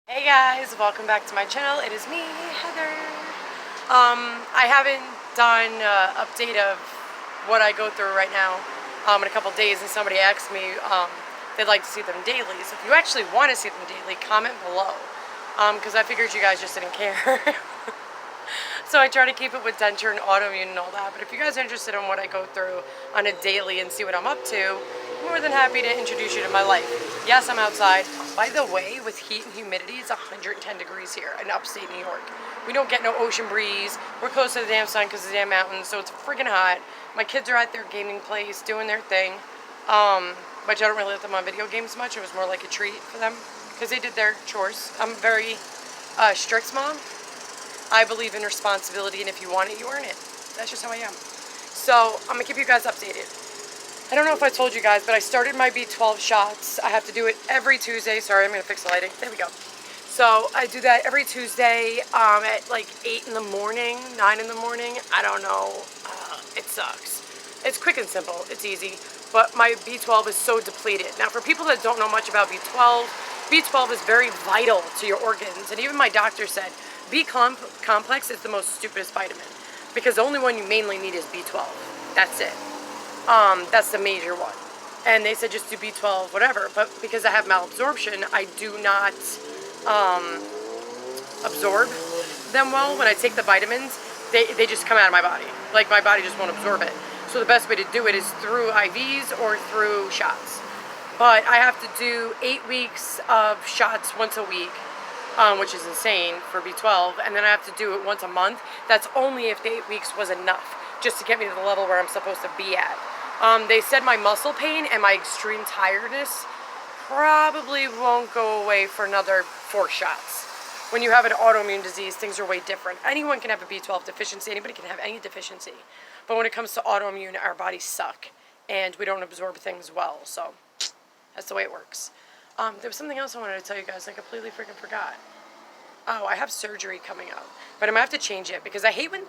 Hey guys, welcome back to my channel. It is me, Heather. I haven't done an update of what I go through right now in a couple days, and somebody asked me they'd like to see them daily. So if you actually want to see them daily, comment below, because I figured you guys just didn't care. So I try to keep it with denture and autoimmune and all that. But if you guys are interested in what I go through on a daily and see what I'm up to, I'm more than happy to introduce you to my life. Yes, I'm outside. By the way, with heat and humidity, it's 110 degrees here in upstate New York. We don't get no ocean breeze. We're close to the damn sun because of the damn mountains, so it's freaking hot. My kids are at their gaming place doing their thing, which I don't really let them on video games much. It was more like a treat for them because they did their chores. I'm a very strict mom. I believe in responsibility, and if you want it, you earn it. That's just how I am. So I'm gonna keep you guys updated. I don't know if I told you guys, but I started my B12 shots. I have to do it every Tuesday. Sorry, I'm gonna fix the lighting. There we go. So I do that every Tuesday at like 8 in the morning, 9 in the morning. I don't know. It sucks. It's quick and simple. It's easy. But my B12 is so depleted. Now, for people that don't know much about B12, B12 is very vital to your organs. And even my doctor said, B-complex is the most stupidest vitamin because the only one you mainly need is B12. That's it. That's the major one. And they said just do B12, whatever. But because I have malabsorption, I do not absorb them well. When I take the vitamins, they just come out of my body. Like my body just won't absorb it. So the best way to do it is through IVs or through shots. But I have to do 8 weeks of shots once a week. Which is insane for B12, and then I have to do it once a month. That's only if the 8 weeks was enough, just to get me to the level where I'm supposed to be at. They said my muscle pain and my extreme tiredness probably won't go away for another 4 shots. When you have an autoimmune disease, things are way different. Anyone can have a B12 deficiency, anybody can have any deficiency. But when it comes to autoimmune, our bodies suck, and we don't absorb things well, so that's the way it works. There was something else I wanted to tell you guys. I completely freaking forgot. Oh, I have surgery coming up. But I'm going to have to change it because I hate when...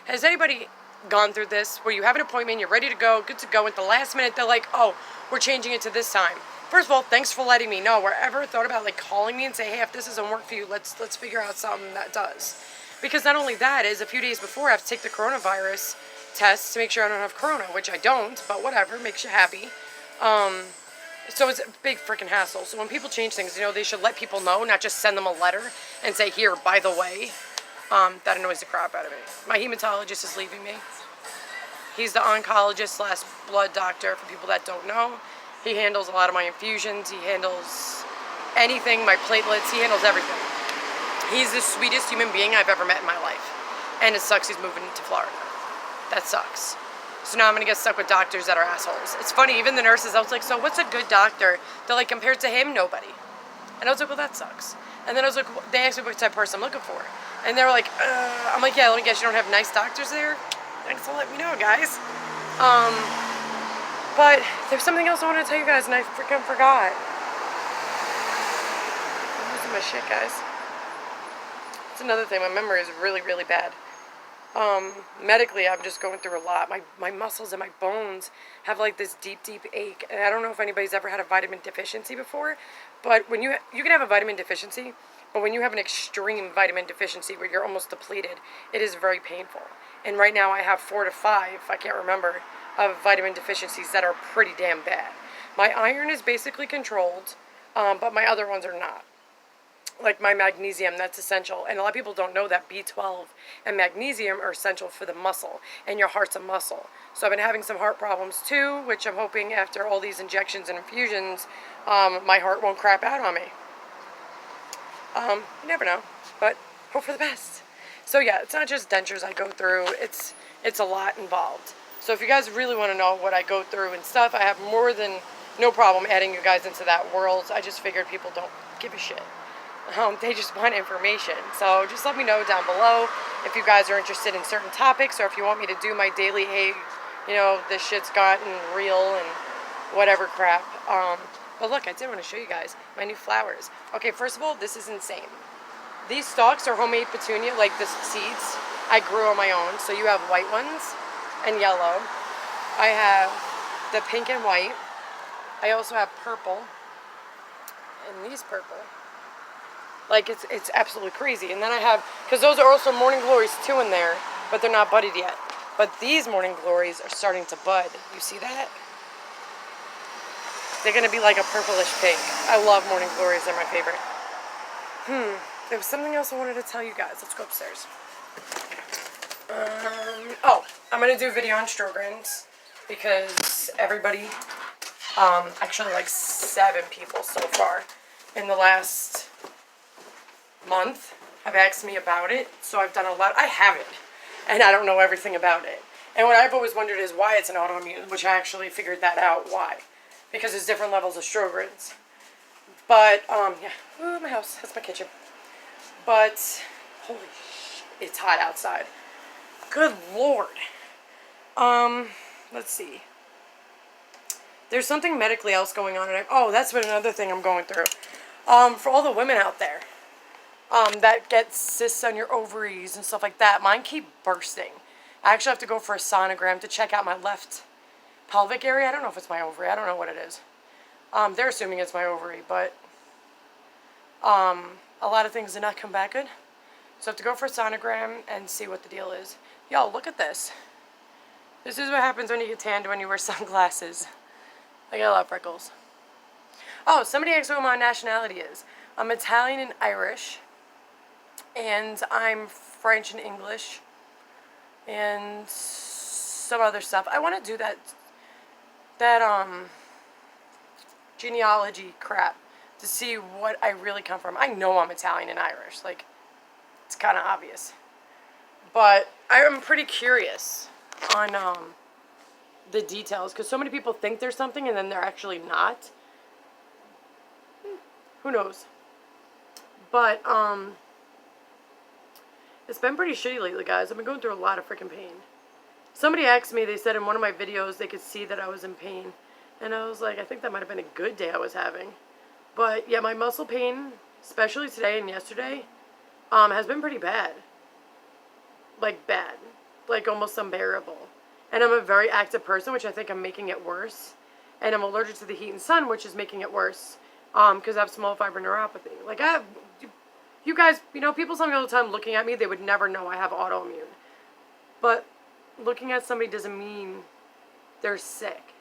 Has anybody gone through this where you have an appointment, you're ready to go, good to go, at the last minute they're like, oh, we're changing it to this time. First of all, thanks for letting me know. Or ever thought about like calling me and say, hey, if this doesn't work for you, let's figure out something that does. Because not only that is a few days before I have to take the coronavirus test to make sure I don't have corona, which I don't, but whatever, makes you happy. So it's a big freaking hassle. So when people change things, you know, they should let people know, not just send them a letter and say, here, by the way. That annoys the crap out of me. My hematologist is leaving me. He's the oncologist / blood doctor, for people that don't know. He handles a lot of my infusions. He handles anything, my platelets. He handles everything. He's the sweetest human being I've ever met in my life. And it sucks he's moving to Florida. That sucks. So now I'm going to get stuck with doctors that are assholes. It's funny, even the nurses, I was like, so what's a good doctor? They're like, compared to him, nobody. And I was like, well, that sucks. And then I was like, they asked me what type of person I'm looking for. And they were like, I'm like, yeah, let me guess, you don't have nice doctors there? Thanks for letting me know, guys. But there's something else I wanted to tell you guys, and I freaking forgot. I'm losing my shit, guys. That's another thing, my memory is really, really bad. Medically, I'm just going through a lot. My muscles and my bones have like this deep, deep ache. And I don't know if anybody's ever had a vitamin deficiency before, but when you can have a vitamin deficiency, but when you have an extreme vitamin deficiency where you're almost depleted, it is very painful. And right now I have 4 to 5, I can't remember, of vitamin deficiencies that are pretty damn bad. My iron is basically controlled, but my other ones are not. Like my magnesium, that's essential. And a lot of people don't know that B12 and magnesium are essential for the muscle. And your heart's a muscle. So I've been having some heart problems too, which I'm hoping after all these injections and infusions, my heart won't crap out on me. You never know, but hope for the best. So yeah, it's not just dentures I go through. It's a lot involved. So if you guys really want to know what I go through and stuff, I have more than no problem adding you guys into that world. I just figured people don't give a shit. They just want information. So just let me know down below if you guys are interested in certain topics, or if you want me to do my daily, hey, you know, this shit's gotten real and whatever crap. But look, I did want to show you guys my new flowers. Okay, first of all, this is insane. These stalks are homemade petunia, like the seeds I grew on my own. So you have white ones and yellow. I have the pink and white. I also have purple, and these purple. Like, it's absolutely crazy. And then I have, because those are also Morning Glories too in there, but they're not budded yet. But these Morning Glories are starting to bud. You see that? They're going to be like a purplish pink. I love Morning Glories. They're my favorite. There was something else I wanted to tell you guys. Let's go upstairs. Oh, I'm going to do a video on Sjogren's because everybody, actually like 7 people so far in the last month have asked me about it. So I've done a lot. I haven't, and I don't know everything about it. And what I've always wondered is why it's an autoimmune, which I actually figured that out why. Because there's different levels of Sjogren's. But, yeah. Ooh, my house. That's my kitchen. But, holy shit, it's hot outside. Good Lord. Let's see. There's something medically else going on. And oh, that's what another thing I'm going through. For all the women out there, that get cysts on your ovaries and stuff like that, mine keep bursting. I actually have to go for a sonogram to check out my left pelvic area. I don't know if it's my ovary. I don't know what it is. They're assuming it's my ovary, but a lot of things did not come back good. So I have to go for a sonogram and see what the deal is. Y'all, look at this. This is what happens when you get tanned when you wear sunglasses. I got a lot of freckles. Oh, somebody asked what my nationality is. I'm Italian and Irish. And I'm French and English. And some other stuff. I want to do that genealogy crap to see what I really come from. I know I'm Italian and Irish. Like, it's kind of obvious. But I am pretty curious on the details, because so many people think there's something and then they're actually not. Who knows? But it's been pretty shitty lately, guys. I've been going through a lot of freaking pain. Somebody asked me, they said in one of my videos they could see that I was in pain. And I was like, I think that might have been a good day I was having. But yeah, my muscle pain, especially today and yesterday, has been pretty bad. Like bad. Like almost unbearable. And I'm a very active person, which I think I'm making it worse. And I'm allergic to the heat and sun, which is making it worse. Because I have small fiber neuropathy. Like you guys, you know, people tell me all the time looking at me, they would never know I have autoimmune. But looking at somebody doesn't mean they're sick.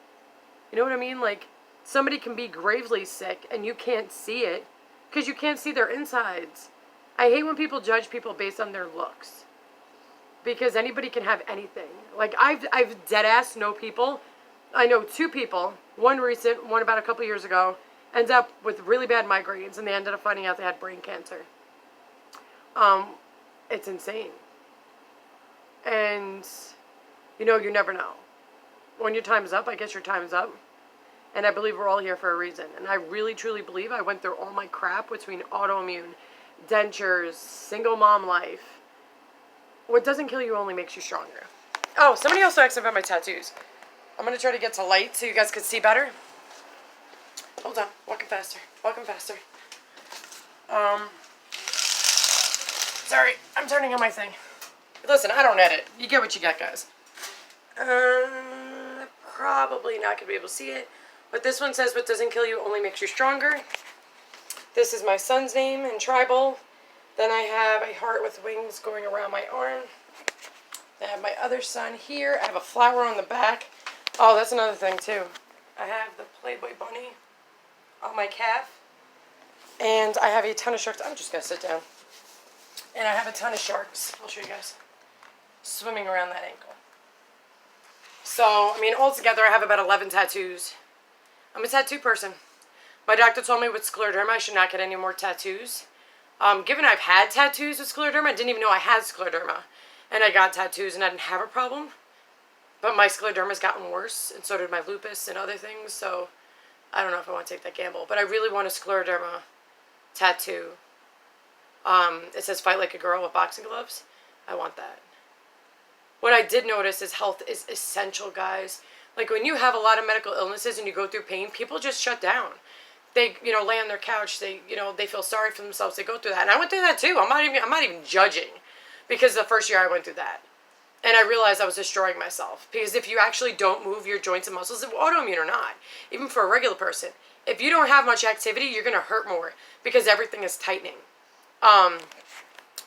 You know what I mean? Like, somebody can be gravely sick and you can't see it because you can't see their insides. I hate when people judge people based on their looks, because anybody can have anything. Like, I've dead ass know people. I know 2 people, one recent, one about a couple years ago, ends up with really bad migraines, and they ended up finding out they had brain cancer. It's insane. And, you know, you never know. When your time's up, I guess your time's up. And I believe we're all here for a reason. And I really, truly believe I went through all my crap between autoimmune, dentures, single mom life. What doesn't kill you only makes you stronger. Oh, somebody also asked about my tattoos. I'm going to try to get to light so you guys can see better. Hold on. Walking faster. Walking faster. Sorry. I'm turning on my thing. Listen, I don't edit. You get what you get, guys. Probably not going to be able to see it. But this one says, what doesn't kill you only makes you stronger. This is my son's name in tribal. Then I have a heart with wings going around my arm. I have my other son here. I have a flower on the back. Oh, that's another thing, too. I have the Playboy bunny on my calf. And I have a ton of sharks. I'm just going to sit down. And I have a ton of sharks. I'll show you guys. Swimming around that ankle. So, I mean, altogether I have about 11 tattoos. I'm a tattoo person. My doctor told me with scleroderma I should not get any more tattoos. Given I've had tattoos with scleroderma, I didn't even know I had scleroderma. And I got tattoos and I didn't have a problem. But my scleroderma's gotten worse, and so did my lupus and other things, so I don't know if I want to take that gamble. But I really want a scleroderma tattoo. It says fight like a girl with boxing gloves. I want that. What I did notice is health is essential, guys. Like, when you have a lot of medical illnesses and you go through pain, people just shut down. They, you know, lay on their couch. They, you know, they feel sorry for themselves. They go through that. And I went through that too. I'm not even judging, because the first year I went through that. And I realized I was destroying myself. Because if you actually don't move your joints and muscles, autoimmune or not, even for a regular person, if you don't have much activity, you're going to hurt more because everything is tightening.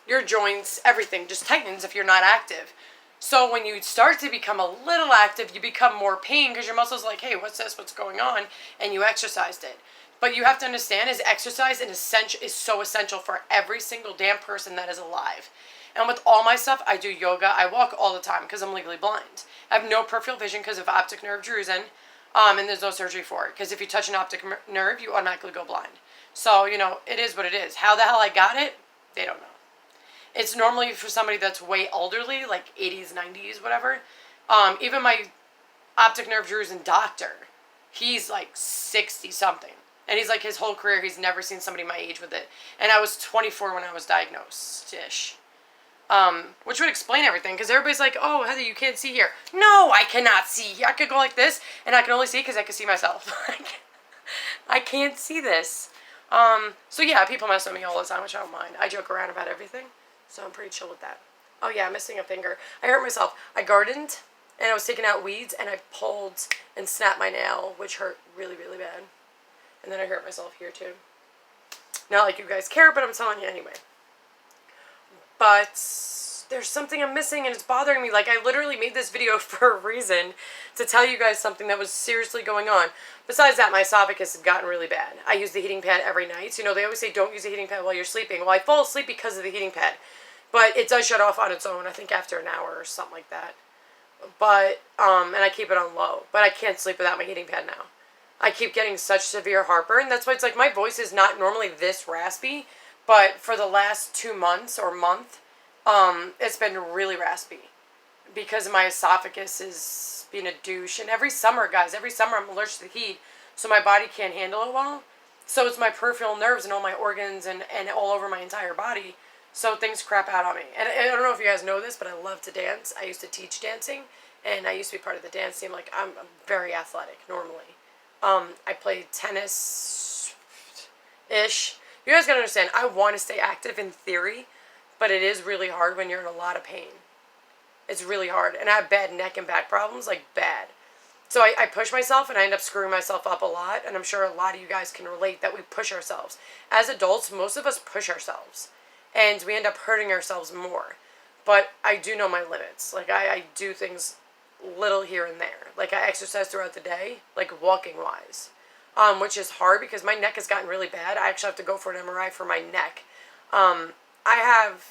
your joints, everything just tightens if you're not active. So when you start to become a little active, you become more pain because your muscles are like, hey, what's this? What's going on? And you exercised it. But you have to understand is exercise is so essential for every single damn person that is alive. And with all my stuff, I do yoga. I walk all the time because I'm legally blind. I have no peripheral vision because of optic nerve drusen. And there's no surgery for it. Because if you touch an optic nerve, you automatically go blind. So, it is what it is. How the hell I got it, they don't know. It's normally for somebody that's way elderly, like 80s, 90s, whatever. Even my optic nerve drusen doctor, he's like 60-something. And he's like his whole career, he's never seen somebody my age with it. And I was 24 when I was diagnosed-ish. Which would explain everything, because everybody's like, oh, Heather, you can't see here. No, I cannot see. I could go like this, and I can only see because I can see myself. I can't see this. So yeah, people mess with me all the time, which I don't mind. I joke around about everything, so I'm pretty chill with that. Oh yeah, I'm missing a finger. I hurt myself. I gardened, and I was taking out weeds, and I pulled and snapped my nail, which hurt really, really bad. And then I hurt myself here, too. Not like you guys care, but I'm telling you anyway. But there's something I'm missing, and it's bothering me. Like, I literally made this video for a reason, to tell you guys something that was seriously going on. Besides that, my esophagus had gotten really bad. I use the heating pad every night. So, they always say don't use the heating pad while you're sleeping. Well, I fall asleep because of the heating pad. But it does shut off on its own, I think after an hour or something like that. But, and I keep it on low. But I can't sleep without my heating pad now. I keep getting such severe heartburn. That's why it's like my voice is not normally this raspy. But for the last 2 months or month, it's been really raspy. Because my esophagus is being a douche. And every summer, guys, I'm allergic to the heat. So my body can't handle it well. So it's my peripheral nerves and all my organs and all over my entire body. So things crap out on me. And I don't know if you guys know this, but I love to dance. I used to teach dancing. And I used to be part of the dance team. Like, I'm very athletic, normally. I play tennis-ish. You guys gotta understand, I want to stay active in theory, but it is really hard when you're in a lot of pain. It's really hard. And I have bad neck and back problems, like bad. So I push myself and I end up screwing myself up a lot. And I'm sure a lot of you guys can relate that we push ourselves. As adults, most of us push ourselves. And we end up hurting ourselves more. But I do know my limits. Like, I do things little here and there. Like, I exercise throughout the day, like walking wise, which is hard because my neck has gotten really bad. I actually have to go for an MRI for my neck. I have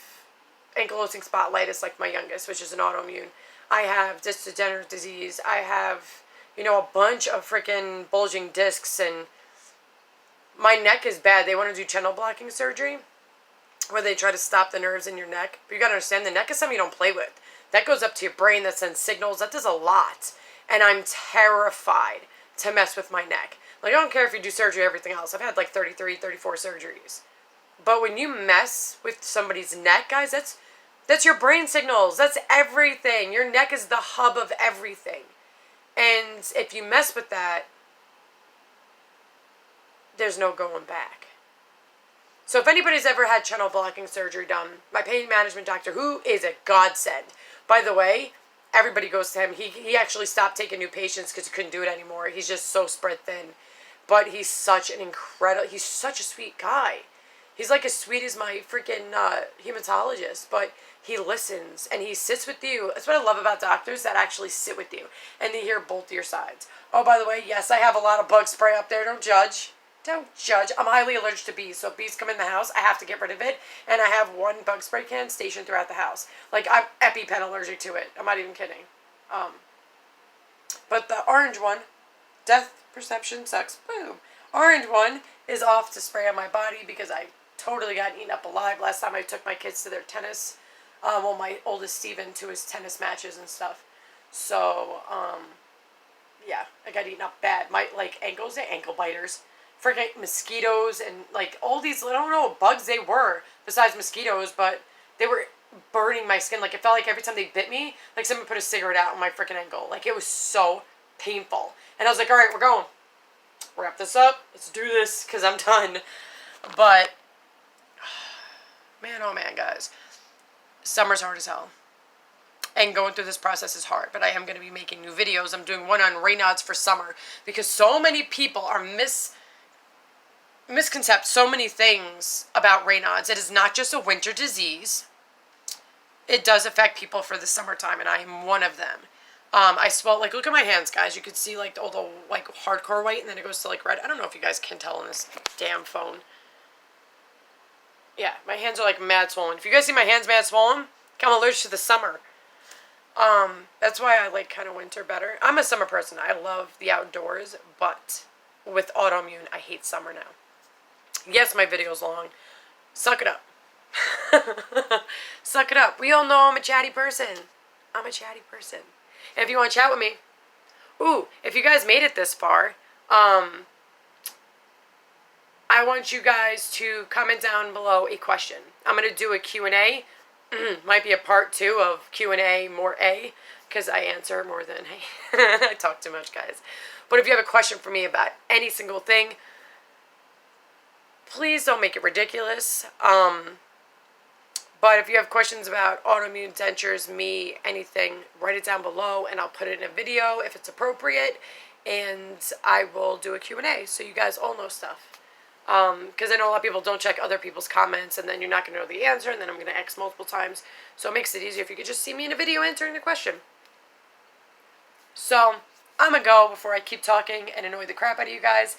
ankylosing spondylitis, like my youngest, which is an autoimmune. I have disc degenerative disease. I have, a bunch of freaking bulging discs, and my neck is bad. They want to do channel blocking surgery where they try to stop the nerves in your neck. But you got to understand, the neck is something you don't play with. That goes up to your brain, that sends signals, that does a lot. And I'm terrified to mess with my neck. Like, I don't care if you do surgery or everything else. I've had like 33, 34 surgeries. But when you mess with somebody's neck, guys, that's your brain signals. That's everything. Your neck is the hub of everything. And if you mess with that, there's no going back. So if anybody's ever had channel blocking surgery done, my pain management doctor, who is a godsend. By the way, everybody goes to him. He actually stopped taking new patients because he couldn't do it anymore. He's just so spread thin. But he's such a sweet guy. He's like as sweet as my freaking hematologist. But he listens and he sits with you. That's what I love about doctors that actually sit with you. And they hear both your sides. Oh, by the way, yes, I have a lot of bug spray up there. Don't judge. Don't judge. I'm highly allergic to bees, so if bees come in the house, I have to get rid of it, and I have one bug spray can stationed throughout the house. Like, I'm EpiPen allergic to it. I'm not even kidding. But the orange one, death perception sucks. Boom. Orange one is off to spray on my body because I totally got eaten up alive last time I took my kids to their tennis. My oldest Steven to his tennis matches and stuff. So, yeah, I got eaten up bad. My, ankles, they're ankle biters. Freaking mosquitoes and, all these, I don't know what bugs they were besides mosquitoes, but they were burning my skin. Like, it felt like every time they bit me, like someone put a cigarette out on my freaking ankle. Like, it was so painful. And I was like, all right, we're going. Wrap this up. Let's do this, because I'm done. But, man, oh man, guys. Summer's hard as hell. And going through this process is hard, but I am going to be making new videos. I'm doing one on Raynaud's for summer, because so many people are misconcept so many things about Raynaud's. It is not just a winter disease. It does affect people for the summertime, and I am one of them. I swell, like, look at my hands, guys. You could see, like, all the, like, hardcore white, and then it goes to, like, red. I don't know if you guys can tell on this damn phone. Yeah, my hands are, like, mad swollen. If you guys see my hands mad swollen, I'm allergic to the summer. That's why I like kind of winter better. I'm a summer person. I love the outdoors, but with autoimmune, I hate summer now. Yes, my video's long. Suck it up. Suck it up. We all know I'm a chatty person. I'm a chatty person. And if you want to chat with me, if you guys made it this far, I want you guys to comment down below a question. I'm going to do a Q&A. Might be a part 2 of Q&A, more A, because I answer more than A. I talk too much, guys. But if you have a question for me about any single thing, please don't make it ridiculous. But if you have questions about autoimmune, dentures, me, anything, write it down below, and I'll put it in a video if it's appropriate, and I will do a Q&A so you guys all know stuff. Because I know a lot of people don't check other people's comments, and then you're not going to know the answer, and then I'm going to X multiple times. So it makes it easier if you could just see me in a video answering the question. So I'm going to go before I keep talking and annoy the crap out of you guys.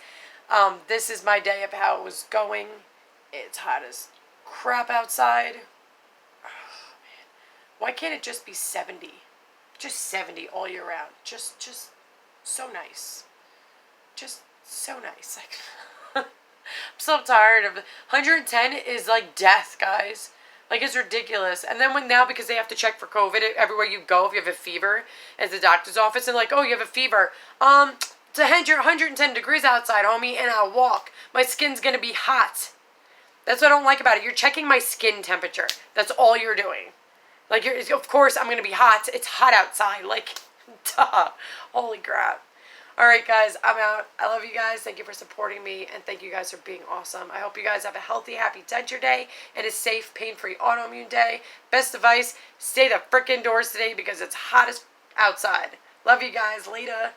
This is my day of how it was going. It's hot as crap outside. Oh, man. Why can't it just be 70? Just 70 all year round. Just so nice. Just so nice. Like, I'm so tired of 110 is like death, guys. Like, it's ridiculous. And then now, because they have to check for COVID everywhere you go, if you have a fever at the doctor's office, and like, oh, you have a fever. It's 110 degrees outside, homie, and I'll walk. My skin's gonna be hot. That's what I don't like about it. You're checking my skin temperature. That's all you're doing. Like, of course, I'm gonna be hot. It's hot outside. Like, duh. Holy crap. Alright, guys, I'm out. I love you guys. Thank you for supporting me, and thank you guys for being awesome. I hope you guys have a healthy, happy denture day and a safe, pain-free autoimmune day. Best advice, stay the frickin' indoors today because it's hot as outside. Love you guys. Later.